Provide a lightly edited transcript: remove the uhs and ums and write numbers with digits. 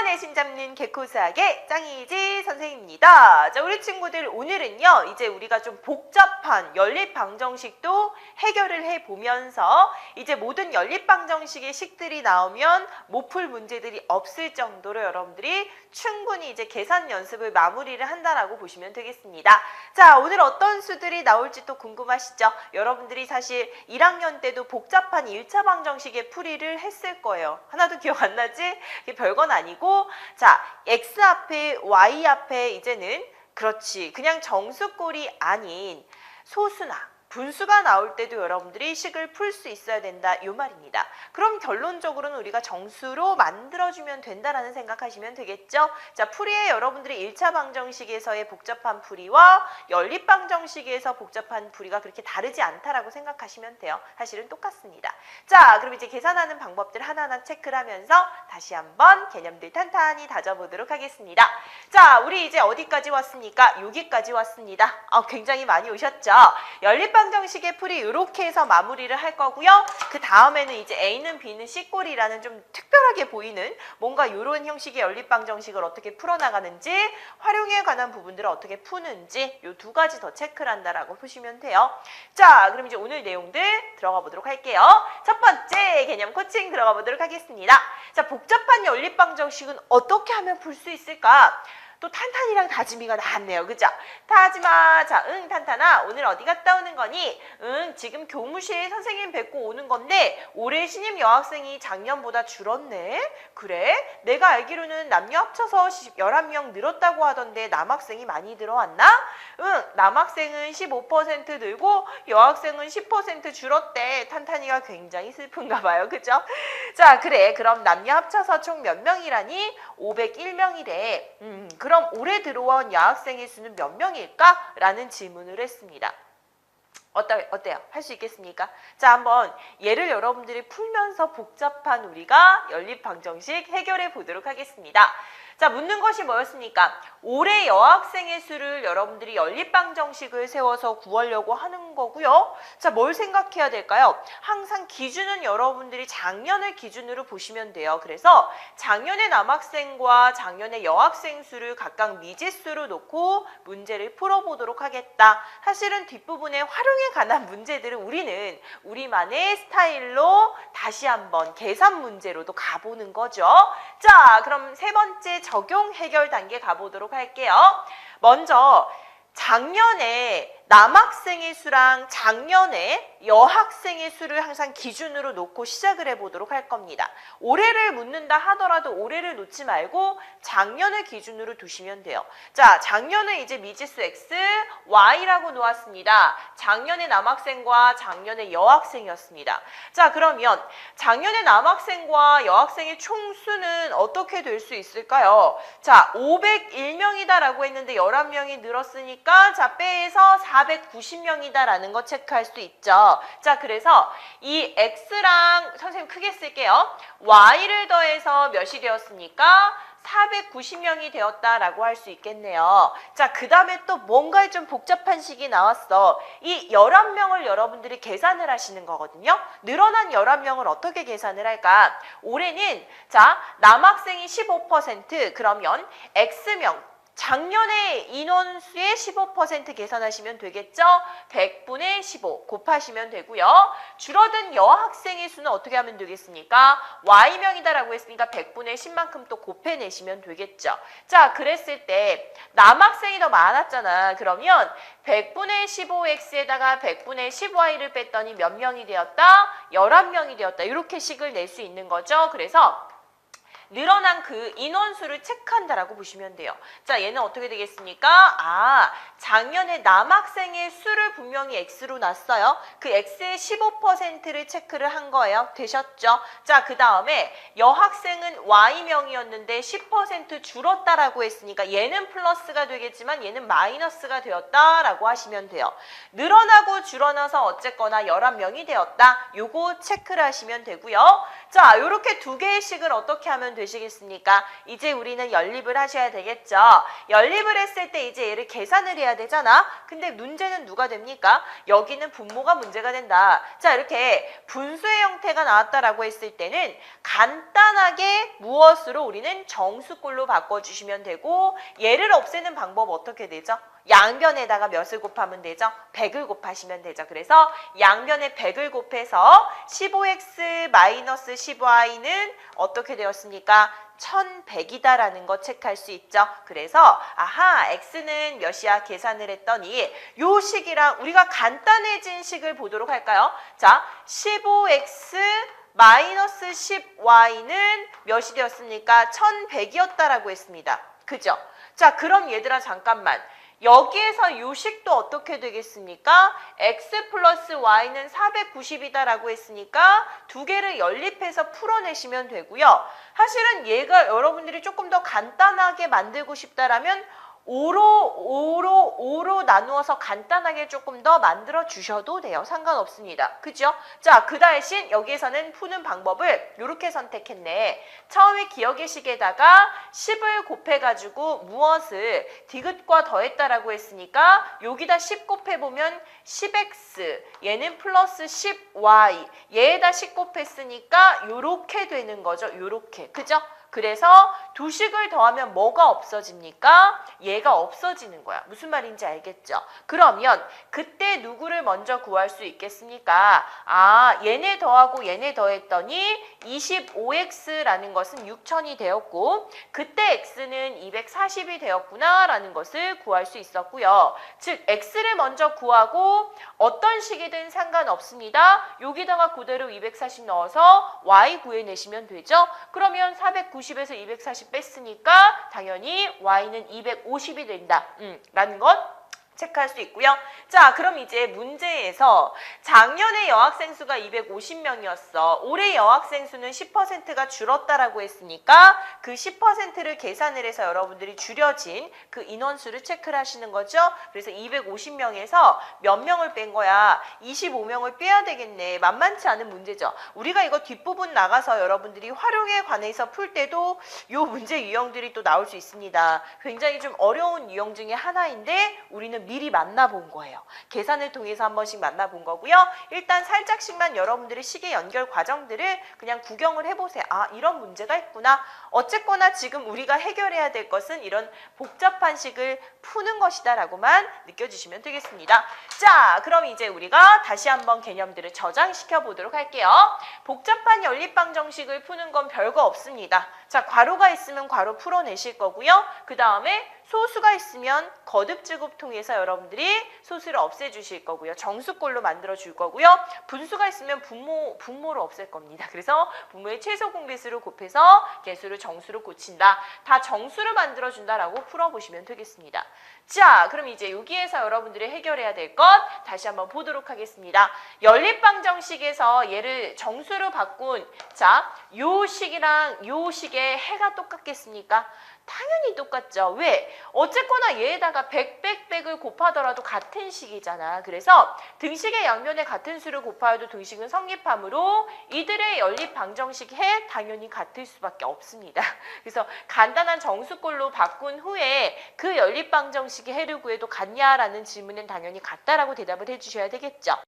내신 잡는 개코수학의 짱이지 선생님입니다. 자, 우리 친구들 오늘은요, 이제 우리가 좀 복잡한 연립방정식도 해결을 해보면서 이제 모든 연립방정식의 식들이 나오면 못 풀 문제들이 없을 정도로 여러분들이 충분히 이제 계산 연습을 마무리를 한다라고 보시면 되겠습니다. 자, 오늘 어떤 수들이 나올지 또 궁금하시죠? 여러분들이 사실 1학년 때도 복잡한 1차 방정식의 풀이를 했을 거예요. 하나도 기억 안 나지? 별건 아니고, 자, x 앞에 y 앞에 이제는 그렇지, 그냥 정수꼴이 아닌 소수나 분수가 나올 때도 여러분들이 식을 풀 수 있어야 된다, 이 말입니다. 그럼 결론적으로는 우리가 정수로 만들어주면 된다라는 생각하시면 되겠죠? 자, 풀이에 여러분들이 1차 방정식에서의 복잡한 풀이와 연립방정식에서 복잡한 풀이가 그렇게 다르지 않다라고 생각하시면 돼요. 사실은 똑같습니다. 자, 그럼 이제 계산하는 방법들 하나하나 체크를 하면서 다시 한번 개념들 탄탄히 다져보도록 하겠습니다. 자, 우리 이제 어디까지 왔습니까? 여기까지 왔습니다. 굉장히 많이 오셨죠? 연립방정식의 풀이 이렇게 해서 마무리를 할 거고요. 그 다음에는 이제 A는 B는 C꼴이라는 좀 특별하게 보이는 뭔가 이런 형식의 연립방정식을 어떻게 풀어나가는지, 활용에 관한 부분들을 어떻게 푸는지 이 두 가지 더 체크를 한다라고 보시면 돼요. 자, 그럼 이제 오늘 내용들 들어가 보도록 할게요. 첫 번째 개념 코칭 들어가 보도록 하겠습니다. 자, 복잡한 연립방정식은 어떻게 하면 풀 수 있을까? 또 탄탄이랑 다짐이가 나왔네요. 그죠? 다짐아, 자, 응, 탄탄아, 오늘 어디 갔다 오는 거니? 응, 지금 교무실 선생님 뵙고 오는 건데 올해 신입 여학생이 작년보다 줄었네? 그래? 내가 알기로는 남녀 합쳐서 11명 늘었다고 하던데 남학생이 많이 들어왔나? 응, 남학생은 15% 늘고 여학생은 10% 줄었대. 탄탄이가 굉장히 슬픈가 봐요. 그죠? 자, 그래. 그럼 남녀 합쳐서 총 몇 명이라니? 501명이래. 그럼 올해 들어온 여학생의 수는 몇 명일까? 라는 질문을 했습니다. 어때요? 할 수 있겠습니까? 자, 한번 예를 여러분들이 풀면서 복잡한 우리가 연립방정식 해결해 보도록 하겠습니다. 자, 묻는 것이 뭐였습니까? 올해 여학생의 수를 여러분들이 연립방정식을 세워서 구하려고 하는 거고요. 자, 뭘 생각해야 될까요? 항상 기준은 여러분들이 작년을 기준으로 보시면 돼요. 그래서 작년의 남학생과 작년의 여학생 수를 각각 미지수로 놓고 문제를 풀어보도록 하겠다. 사실은 뒷부분에 활용에 관한 문제들은 우리는 우리만의 스타일로 다시 한번 계산 문제로도 가보는 거죠. 자, 그럼 세 번째 적용 해결 단계 가보도록 할게요. 먼저 작년에 남학생의 수랑 작년에 여학생의 수를 항상 기준으로 놓고 시작을 해보도록 할 겁니다. 올해를 묻는다 하더라도 올해를 놓지 말고 작년을 기준으로 두시면 돼요. 자, 작년에 이제 미지수 X, Y라고 놓았습니다. 작년의 남학생과 작년의 여학생이었습니다. 자, 그러면 작년의 남학생과 여학생의 총수는 어떻게 될 수 있을까요? 자, 501명이다라고 했는데 11명이 늘었으니까 자, 빼서 490명이다라는 거 체크할 수 있죠. 자, 그래서 이 X랑 선생님 크게 쓸게요. Y를 더해서 몇이 되었습니까? 490명이 되었다라고 할 수 있겠네요. 자, 그 다음에 또 뭔가 좀 복잡한 식이 나왔어. 이 11명을 여러분들이 계산을 하시는 거거든요. 늘어난 11명을 어떻게 계산을 할까? 올해는 자, 남학생이 15%, 그러면 X명, 작년의 인원수의 15% 계산하시면 되겠죠? 100분의 15 곱하시면 되고요. 줄어든 여학생의 수는 어떻게 하면 되겠습니까? Y명이다라고 했으니까 100분의 10만큼 또 곱해내시면 되겠죠. 자, 그랬을 때 남학생이 더 많았잖아. 그러면 100분의 15X에다가 100분의 10Y를 뺐더니 몇 명이 되었다? 11명이 되었다. 이렇게 식을 낼 수 있는 거죠. 그래서 늘어난 그 인원수를 체크한다라고 보시면 돼요. 자, 얘는 어떻게 되겠습니까? 작년에 남학생의 수를 분명히 X로 놨어요. 그 X의 15%를 체크를 한 거예요. 되셨죠? 자, 그 다음에 여학생은 Y명이었는데 10% 줄었다라고 했으니까 얘는 플러스가 되겠지만 얘는 마이너스가 되었다라고 하시면 돼요. 늘어나고 줄어나서 어쨌거나 11명이 되었다. 요거 체크를 하시면 되고요. 자, 요렇게 두 개의 식을 어떻게 하면 되시겠습니까? 이제 우리는 연립을 하셔야 되겠죠. 연립을 했을 때 이제 얘를 계산을 해야 되잖아. 근데 문제는 누가 됩니까? 여기는 분모가 문제가 된다. 자, 이렇게 분수의 형태가 나왔다라고 했을 때는 간단하게 무엇으로 우리는 정수꼴로 바꿔주시면 되고, 얘를 없애는 방법 어떻게 되죠? 양변에다가 몇을 곱하면 되죠? 100을 곱하시면 되죠. 그래서 양변에 100을 곱해서 15x-10y는 어떻게 되었습니까? 1100이다라는 거 체크할 수 있죠. 그래서 아하, x는 몇이야 계산을 했더니 요 식이랑 우리가 간단해진 식을 보도록 할까요? 자, 15x-10y는 몇이 되었습니까? 1100이었다라고 했습니다. 그죠? 자, 그럼 얘들아 잠깐만. 여기에서 요 식도 어떻게 되겠습니까? x 플러스 y는 490이다라고 했으니까 두 개를 연립해서 풀어내시면 되고요. 사실은 얘가 여러분들이 조금 더 간단하게 만들고 싶다라면 5로 나누어서 간단하게 조금 더 만들어 주셔도 돼요. 상관없습니다. 그죠? 자, 그 대신 여기에서는 푸는 방법을 이렇게 선택했네. 처음에 기억의 식에다가 10을 곱해가지고 무엇을 디귿과 더했다라고 했으니까 여기다 10 곱해보면 10x, 얘는 플러스 10y, 얘에다 10 곱했으니까 요렇게 되는 거죠. 요렇게. 그죠? 그래서 두 식을 더하면 뭐가 없어집니까? 얘가 없어지는 거야. 무슨 말인지 알겠죠? 그러면 그때 누구를 먼저 구할 수 있겠습니까? 아, 얘네 더하고 얘네 더했더니 25x라는 것은 6000이 되었고 그때 x는 240이 되었구나 라는 것을 구할 수 있었고요. 즉 x를 먼저 구하고 어떤 식이든 상관없습니다. 여기다가 그대로 240 넣어서 y 구해내시면 되죠. 그러면 490에서 240 뺐으니까 당연히 y는 250이 된다. 라는 것 체크할 수 있고요. 자, 그럼 이제 문제에서 작년에 여학생 수가 250명이었어. 올해 여학생 수는 10%가 줄었다라고 했으니까 그 10%를 계산을 해서 여러분들이 줄여진 그 인원수를 체크를 하시는 거죠. 그래서 250명에서 몇 명을 뺀 거야? 25명을 빼야 되겠네. 만만치 않은 문제죠. 우리가 이거 뒷부분 나가서 여러분들이 활용에 관해서 풀 때도 요 문제 유형들이 또 나올 수 있습니다. 굉장히 좀 어려운 유형 중에 하나인데 우리는 미리 만나본 거예요. 계산을 통해서 한 번씩 만나본 거고요. 일단 살짝씩만 여러분들의 식의 연결 과정들을 그냥 구경을 해보세요. 아, 이런 문제가 있구나. 어쨌거나 지금 우리가 해결해야 될 것은 이런 복잡한 식을 푸는 것이다 라고만 느껴주시면 되겠습니다. 자, 그럼 이제 우리가 다시 한번 개념들을 저장시켜 보도록 할게요. 복잡한 연립방정식을 푸는 건 별거 없습니다. 자, 괄호가 있으면 괄호 풀어내실 거고요. 그 다음에 소수가 있으면 거듭제곱 통해서 여러분들이 소수를 없애주실 거고요. 정수꼴로 만들어 줄 거고요. 분수가 있으면 분모로 없앨 겁니다. 그래서 분모의 최소 공배수를 곱해서 개수를 정수로 고친다. 다 정수를 만들어 준다라고 풀어보시면 되겠습니다. 자, 그럼 이제 여기에서 여러분들이 해결해야 될 것 다시 한번 보도록 하겠습니다. 연립방정식에서 얘를 정수로 바꾼 자, 요 식이랑 요 식의 해가 똑같겠습니까? 당연히 똑같죠. 왜? 어쨌거나 얘에다가 100을 곱하더라도 같은 식이잖아. 그래서 등식의 양면에 같은 수를 곱하여도 등식은 성립하므로 이들의 연립 방정식 해 당연히 같을 수밖에 없습니다. 그래서 간단한 정수꼴로 바꾼 후에 그 연립 방정식의 해를 구해도 같냐라는 질문은 당연히 같다라고 대답을 해주셔야 되겠죠.